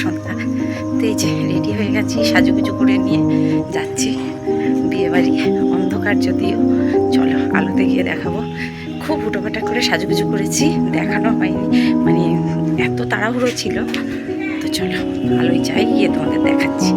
সন্ধ্যা। তো এই যে রেডি হয়ে গেছি, সাজুগুজু করে নিয়ে যাচ্ছি বিয়েবাড়ি। অন্ধকার যদিও, চলো আলোতে গিয়ে দেখাবো। খুব হুটোপাটা করে সাজুগুজু করেছি, দেখানো হয়নি, মানে এত তাড়াহুড়ো ছিল। তো চলো আলোয় যাই, গিয়ে তোমাদের দেখাচ্ছি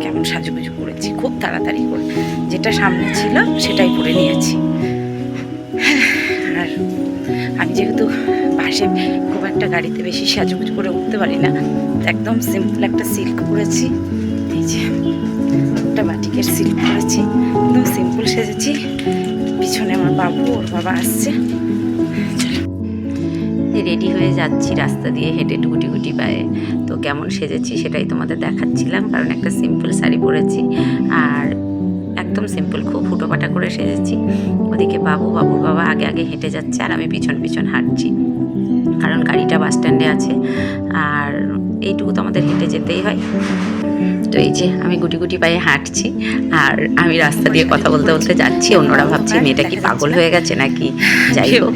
কেমন সাজুগুজু করেছি। খুব তাড়াতাড়ি করে যেটা সামনে ছিল সেটাই পরে নিয়েছি। আর আমি যেহেতু বাসে খুব একটা গাড়িতে বেশি সাজুগুজু করে উঠতে পারি না, একদম সিম্পল একটা সিল্ক পরেছি। এই যে একটা বাটিকের সিল্ক পরেছি, একদম সিম্পল সেজেছি। পিছনে আমার বাবু, ওর বাবা আসছে। রেডি হয়ে যাচ্ছি রাস্তা দিয়ে হেঁটে গুটি গুটি পায়ে। তো কেমন সেজেছি সেটাই তোমাদের দেখাচ্ছিলাম, কারণ একটা সিম্পল শাড়ি পরেছি আর একদম সিম্পল, খুব ফুটোপাটা করে সেজেছি। ওদিকে বাবুর বাবা আগে আগে হেঁটে যাচ্ছে আর আমি পিছন পিছন হাঁটছি, কারণ গাড়িটা বাস স্ট্যান্ডে আছে আর এইটুকু তো আমাদের হেঁটে যেতেই হয়। তো এই যে আমি গুটি গুটি পায়ে হাঁটছি আর আমি রাস্তা দিয়ে কথা বলতে বলতে যাচ্ছি। অন্যরা ভাবছি মেয়েটা কি পাগল হয়ে গেছে নাকি। যাই হোক,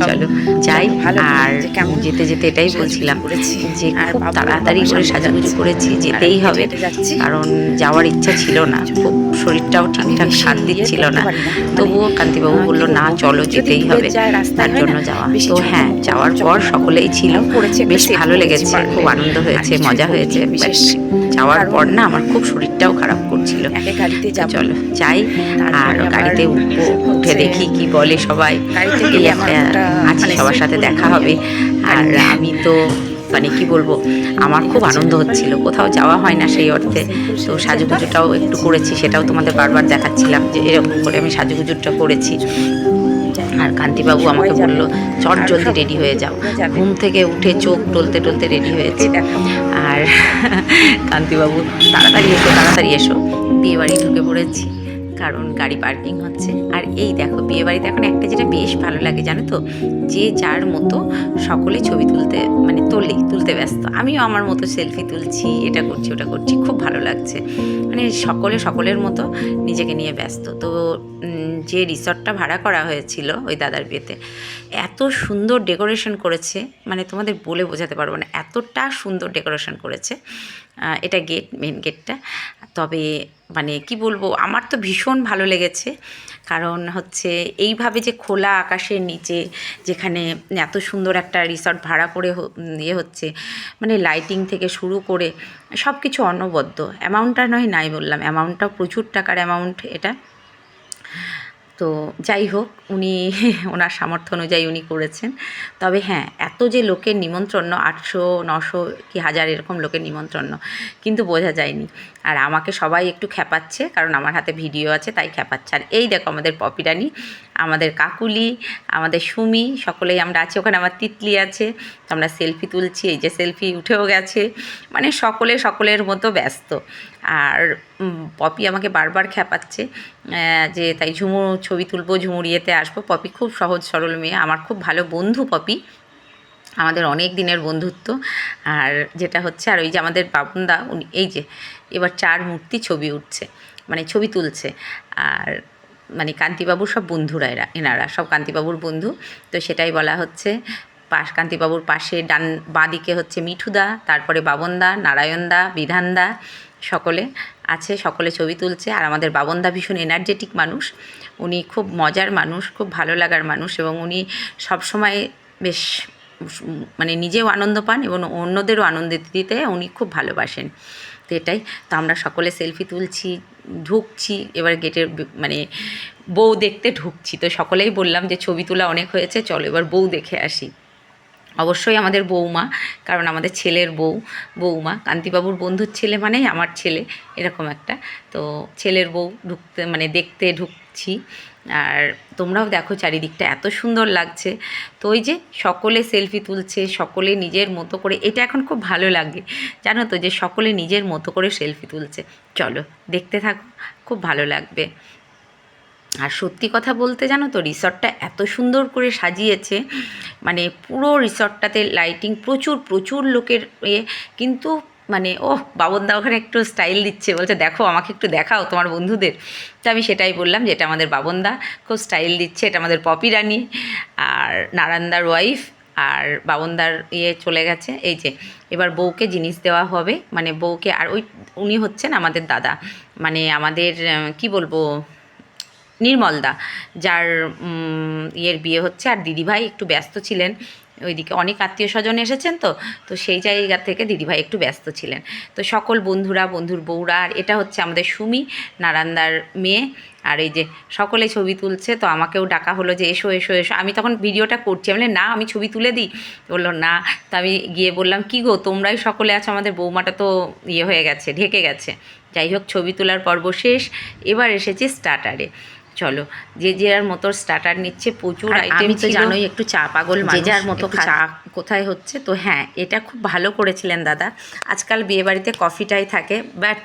চলো যাই। আর যেতে যেতে এটাই বলছিলাম যে খুব তাড়াতাড়ি করে সাজুগুজু করেছি, যেতেই হবে, কারণ যাওয়ার ইচ্ছা ছিল না, খুব শরীরটাও ঠিকঠাক সাথ দিচ্ছিল না। তবুও কান্তিবাবু বললো না চলো যেতেই হবে, তার জন্য যাওয়া। তো হ্যাঁ, যাওয়ার পর সকলেই ছিল, বেশ ভালো লেগেছে, খুব আনন্দ হয়েছে, মজা হয়েছে। যাওয়ার পর না আমার খুব শরীরটাও খারাপ করছিল। চলো যাই, আর গাড়িতে উঠবো, উঠে দেখি কি বলে সবাই। এই একটা আছে, সবার সাথে দেখা হবে। আর আমি তো মানে কি বলবো, আমার খুব আনন্দ হচ্ছিল, কোথাও যাওয়া হয় না সেই অর্থে। তো সাজুগুজুটাও একটু করেছি, সেটাও তোমাদের বারবার দেখাচ্ছিলাম যে এরকম করে আমি সাজুগুজুটা করেছি। আর কান্তিবাবু আমাকে বললো চট জলদি রেডি হয়ে যাও। ঘুম থেকে উঠে চোখ টলতে টলতে রেডি হয়েছে। আর কান্তিবাবু তাড়াতাড়ি এসো তাড়াতাড়ি এসো। বিয়েবাড়ি ঢুকে পড়েছি, কারণ গাড়ি পার্কিং হচ্ছে। আর এই দেখো বিয়েবাড়িতে এখন একটা যেটা বেশ ভালো লাগে জানো তো, যে যার মতো সকলে ছবি তুলতে মানে তুলতে ব্যস্ত। আমিও আমার মতো সেলফি তুলছি, এটা করছি ওটা করছি, খুব ভালো লাগছে। মানে সকলে সকলের মতো নিজেকে নিয়ে ব্যস্ত। তো যে রিসর্টটা ভাড়া করা হয়েছিল ওই দাদার বিয়েতে, এত সুন্দর ডেকোরেশন করেছে, মানে তোমাদের বলে বোঝাতে পারবো না, এতটা সুন্দর ডেকোরেশন করেছে। এটা গেট, মেন গেটটা। তবে মানে কি বলবো, আমার তো ভীষণ ভালো লেগেছে, কারণ হচ্ছে এইভাবে যে খোলা আকাশের নিচে যেখানে এত সুন্দর একটা রিসর্ট ভাড়া করে ইয়ে হচ্ছে, মানে লাইটিং থেকে শুরু করে সব কিছু অনবদ্য। অ্যামাউন্টটা নয় নাই বললাম, অ্যামাউন্টটাও প্রচুর টাকার অ্যামাউন্ট এটা। তো যাই হোক, উনি ওনার সামর্থ্য অনুযায়ী উনি করেছেন। তবে হ্যাঁ, এত যে লোকের নিমন্ত্রণ, 800 900 কি 1000 এরকম লোকের নিমন্ত্রণ, কিন্তু বোঝা যায়নি। আর আমাকে সবাই একটু খ্যাপাচ্ছে, কারণ আমার হাতে ভিডিও আছে তাই খ্যাপাচ্ছে। আর এই দেখো আমাদের পপি রানী, আমাদের কাকুলি, আমাদের সুমি, সকলেই আমরা আছি। ওখানে আমার তিতলি আছে, তো আমরা সেলফি তুলছি। এই যে সেলফি উঠেও গেছে, মানে সকলে সকলের মতো ব্যস্ত। আর পপি আমাকে বারবার খ্যাপাচ্ছে যে তাই ঝুমুর ছবি তুলবো, ঝুমুর ইয়েতে আসবো। পপি খুব সহজ সরল মেয়ে, আমার খুব ভালো বন্ধু পপি, আমাদের অনেক দিনের বন্ধুত্ব। আর যেটা হচ্ছে, আর ওই যে আমাদের বাবনদা, উনি এই যে এবার 4 মূর্তি ছবি উঠছে, মানে ছবি তুলছে। আর মানে কান্তিবাবুর সব বন্ধুরা, এনারা সব কান্তিবাবুর বন্ধু। তো সেটাই বলা হচ্ছে। কান্তিবাবুর পাশে বাঁ দিকে হচ্ছে মিঠুদা, তারপরে বাবনদা, নারায়ণদা, বিধানদা, সকলে আছে, সকলে ছবি তুলছে। আর আমাদের বাবনদা ভীষণ এনার্জেটিক মানুষ, উনি খুব মজার মানুষ, খুব ভালো লাগার মানুষ, এবং উনি সবসময় বেশ মানে নিজেও আনন্দ পান এবং অন্যদেরও আনন্দ দিতে উনি খুব ভালোবাসেন। তো এটাই, তো আমরা সকলে সেলফি তুলছি, ঢুকছি এবার গেটের, মানে বউ দেখতে ঢুকছি। তো সকলেই বললাম যে ছবি তোলা অনেক হয়েছে, চলো এবার বউ দেখে আসি। অবশ্যই আমাদের বৌমা, কারণ আমাদের ছেলের বৌমা, কান্তিবাবুর বন্ধুর ছেলে মানেই আমার ছেলে, এরকম একটা। তো ছেলের বউ মানে দেখতে ঢুকছি। আর তোমরাও দেখো চারিদিকটা এত সুন্দর লাগছে। তো ওই যে সকলে সেলফি তুলছে, সকলে নিজের মতো করে, এটা এখন খুব ভালো লাগে জানো তো, যে সকলে নিজের মতো করে সেলফি তুলছে। চলো দেখতে থাকো, খুব ভালো লাগবে। আর সত্যি কথা বলতে জানো তো, রিসর্টটা এত সুন্দর করে সাজিয়েছে, মানে পুরো রিসর্টটাতে লাইটিং, প্রচুর প্রচুর লোকের কিন্তু মানে বাবনদা ওখানে একটু স্টাইল দিচ্ছে, বলছে দেখো আমাকে একটু দেখাও তোমার বন্ধুদের। তো আমি সেটাই বললাম যে এটা আমাদের বাবনদা খুব স্টাইল দিচ্ছে, এটা আমাদের পপি রানী আর নারায়ণদার ওয়াইফ আর বাবনদার চলে গেছে। এই যে এবার বউকে জিনিস দেওয়া হবে, মানে বউকে, আর উনি হচ্ছেন আমাদের দাদা, মানে আমাদের কি বলবো, নির্মলদা, যার বিয়ে হচ্ছে। আর দিদিভাই একটু ব্যস্ত ছিলেন, ওইদিকে অনেক আত্মীয় স্বজন এসেছেন, তো সেই জায়গা থেকে দিদিভাই একটু ব্যস্ত ছিলেন। তো সকল বন্ধুরা, বন্ধুর বউরা, আর এটা হচ্ছে আমাদের সুমি, নারান্দার মেয়ে। আর এই যে সকলে ছবি তুলছে, তো আমাকেও ডাকা হলো যে এসো এসো এসো। আমি তখন ভিডিওটা করছি, আমি বললাম না আমি ছবি তুলে দিই, বললো না। তো আমি গিয়ে বললাম কী গো তোমরাই সকলে আছো, আমাদের বৌমাটা তো হয়ে গেছে, ঢেকে গেছে। যাই হোক, ছবি তোলার পর্ব শেষ, এবার এসেছি স্টার্টারে। চলো, যে যার মতো স্টার্টার নিচ্ছে, প্রচুর আইটেম তো জানোই, একটু চা পাগল, যে যার মতো চা কোথায় হচ্ছে। তো হ্যাঁ, এটা খুব ভালো করেছিলেন দাদা। আজকাল বিয়েবাড়িতে কফিটাই থাকে, বাট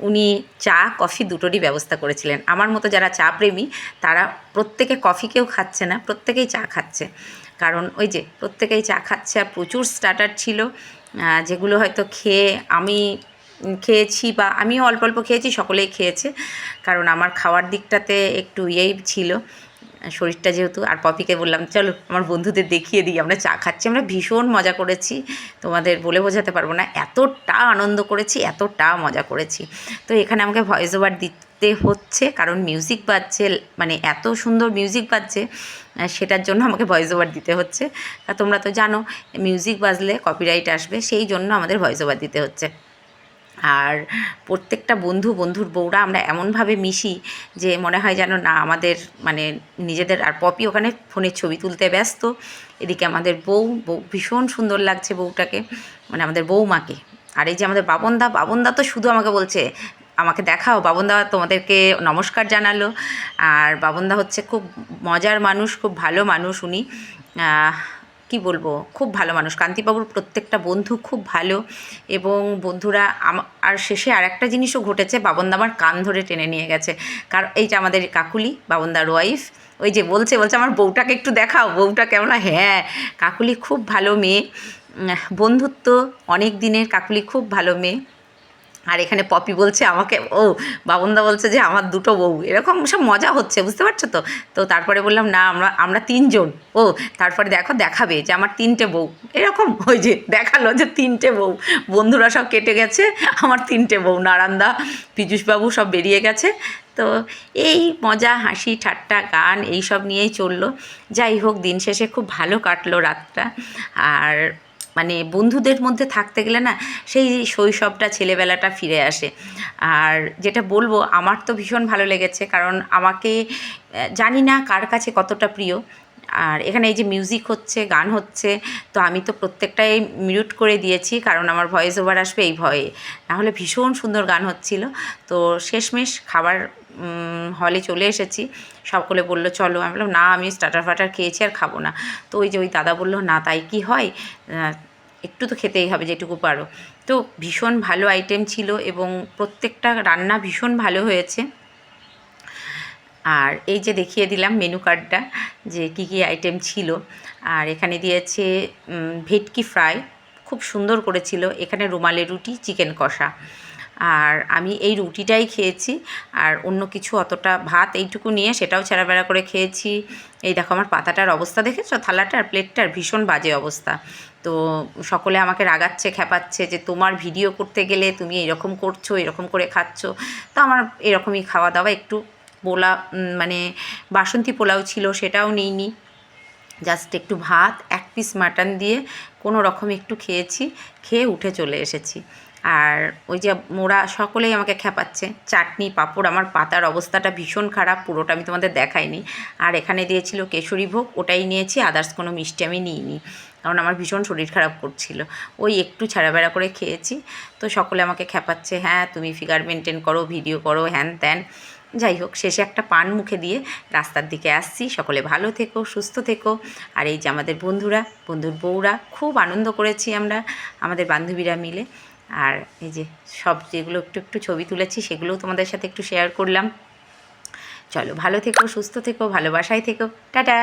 উনি চা কফি দুটোরই ব্যবস্থা করেছিলেন। আমার মতো যারা চা প্রেমী তারা প্রত্যেকে কফি কেউ খাচ্ছে না, প্রত্যেকেই চা খাচ্ছে, কারণ ওই যে প্রত্যেকেই চা খাচ্ছে। আর প্রচুর স্টার্টার ছিল, যেগুলো হয়তো খেয়ে আমি খেয়েছি, বা আমিও অল্প অল্প খেয়েছি, সকলেই খেয়েছে, কারণ আমার খাওয়ার দিকটাতে একটু ছিল শরীরটা যেহেতু। আর পপিকে বললাম চলো আমার বন্ধুদের দেখিয়ে দিই, আমরা চা খাচ্ছি। আমরা ভীষণ মজা করেছি, তোমাদের বলে বোঝাতে পারবো না, এতটা আনন্দ করেছি, এতটা মজা করেছি। তো এখানে আমাকে ভয়েস ওভার দিতে হচ্ছে, কারণ মিউজিক বাজছে, মানে এত সুন্দর মিউজিক বাজছে, সেটার জন্য আমাকে ভয়েস ওভার দিতে হচ্ছে। তোমরা তো জানো মিউজিক বাজলে কপিরাইট আসবে, সেই জন্য আমাদের ভয়েস ওভার দিতে হচ্ছে। আর প্রত্যেকটা বন্ধুর বউরা আমরা এমনভাবে মিশি যে মনে হয় যেন না আমাদের মানে নিজেদের। আর পপি ওখানে ফোনের ছবি তুলতে ব্যস্ত, এদিকে আমাদের বউ ভীষণ সুন্দর লাগছে বউটাকে, মানে আমাদের বউমাকে। আর এই যে আমাদের বাবনদা তো শুধু আমাকে বলছে আমাকে দেখাও, বাবনদা তোমাদেরকে নমস্কার জানালো। আর বাবনদা হচ্ছে খুব মজার মানুষ, খুব ভালো মানুষ উনি, কি বলবো, খুব ভালো মানুষ। কান্তিবাবুর প্রত্যেকটা বন্ধু খুব ভালো, এবং বন্ধুরা আর শেষে আর একটা জিনিসও ঘটেছে, বাবনদা আমার কান ধরে টেনে নিয়ে গেছে। কারণ এই যে আমাদের কাকুলি, বাবনদার ওয়াইফ, ওই যে বলছে আমার বউটাকে একটু দেখাও, বউটা কেমন। হ্যাঁ, কাকুলি খুব ভালো মেয়ে, বন্ধুত্ব অনেক দিনের, কাকুলি খুব ভালো মেয়ে। আর এখানে পপি বলছে আমাকে, বাবনদা বলছে যে আমার দুটো বউ, এরকম সব মজা হচ্ছে, বুঝতে পারছো তো। তো তারপরে বললাম না আমরা তিনজন। তারপরে দেখাবে যে আমার তিনটে বউ, এরকম ওই যে দেখালো যে তিনটে বউ, বন্ধুরা সব কেটে গেছে, আমার তিনটে বউ, নারান্দা, পীযূষবাবু সব বেরিয়ে গেছে। তো এই মজা, হাসি, ঠাট্টা, গান এই সব নিয়েই চললো। যাই হোক, দিন শেষে খুব ভালো কাটলো রাতটা। আর মানে বন্ধুদের মধ্যে থাকতে গেলে না সেই শৈশবটা, ছেলেবেলাটা ফিরে আসে। আর যেটা বলবো, আমার তো ভীষণ ভালো লেগেছে, কারণ আমাকে জানি না কার কাছে কতটা প্রিয়। আর এখানে এই যে মিউজিক হচ্ছে, গান হচ্ছে, তো আমি তো প্রত্যেকটাই মিউট করে দিয়েছি, কারণ আমার ভয়েস ওভার আসবে এই ভয়ে, নাহলে ভীষণ সুন্দর গান হচ্ছিল। তো শেষমেশ খাবার হলে চলে এসেছি, সকলে বললো চলো, আমি বললাম না আমি স্টার্টার ফাটার খেয়েছি আর খাবো না। তো ওই যে ওই দাদা বললো না তাই কি হয়, একটু তো খেতেই হবে যেটুকু পারো। তো ভীষণ ভালো আইটেম ছিল, এবং প্রত্যেকটা রান্না ভীষণ ভালো হয়েছে। আর এই যে দেখিয়ে দিলাম মেনু কার্ডটা, যে কী কী আইটেম ছিল। আর এখানে দিয়েছে ভেটকি ফ্রাই, খুব সুন্দর করেছিল। এখানে রুমালি রুটি, চিকেন কষা, আর আমি এই রুটিটাই খেয়েছি, আর অন্য কিছু অতটা, ভাত এইটুকু নিয়ে সেটাও ছেঁড়াবেড়া করে খেয়েছি। এই দেখো আমার পাতাটার অবস্থা দেখেছো, থালাটার, প্লেটটার ভীষণ বাজে অবস্থা। তো সকলে আমাকে রাগাচ্ছে, খেপাচ্ছে যে তোমার ভিডিও করতে গেলে তুমি এরকম করছো, এরকম করে খাচ্ছো। তো আমার এরকমই খাওয়া দাওয়া, একটু মানে বাসন্তী পোলাও ছিল, সেটাও নিইনি, জাস্ট একটু ভাত, এক পিস মাটন দিয়ে কোনো রকম একটু খেয়েছি, খেয়ে উঠে চলে এসেছি। আর ওই যে মোরা সকলেই আমাকে খেপাচ্ছে, চাটনি, পাঁপড়, আমার পাতার অবস্থাটা ভীষণ খারাপ, পুরোটা আমি তোমাদের দেখাইনি। আর এখানে দিয়েছিল কেশরী ভোগ, ওটাই নিয়েছি, আদার্স কোনো মিষ্টি আমি নিইনি, কারণ আমার ভীষণ শরীর খারাপ করছিল। ওই একটু ছাড়াবেড়া করে খেয়েছি। তো সকলে আমাকে খেপাচ্ছে, হ্যাঁ তুমি ফিগার মেনটেন করো, ভিডিও করো, হ্যান ত্যান। যাই হোক, শেষে একটা পান মুখে দিয়ে রাস্তার দিকে আসছি। সকলে ভালো থেকো, সুস্থ থেকো। আর এই যে আমাদের বন্ধুর বউরা, খুব আনন্দ করেছি আমরা, আমাদের বান্ধবীরা মিলে। আর এই যে সব যেগুলো একটু একটু ছবি তুলেছি, সেগুলোও তোমাদের সাথে একটু শেয়ার করলাম। চলো ভালো থেকো, সুস্থ থেকো, ভালোবাসায় থেকো, টাটা।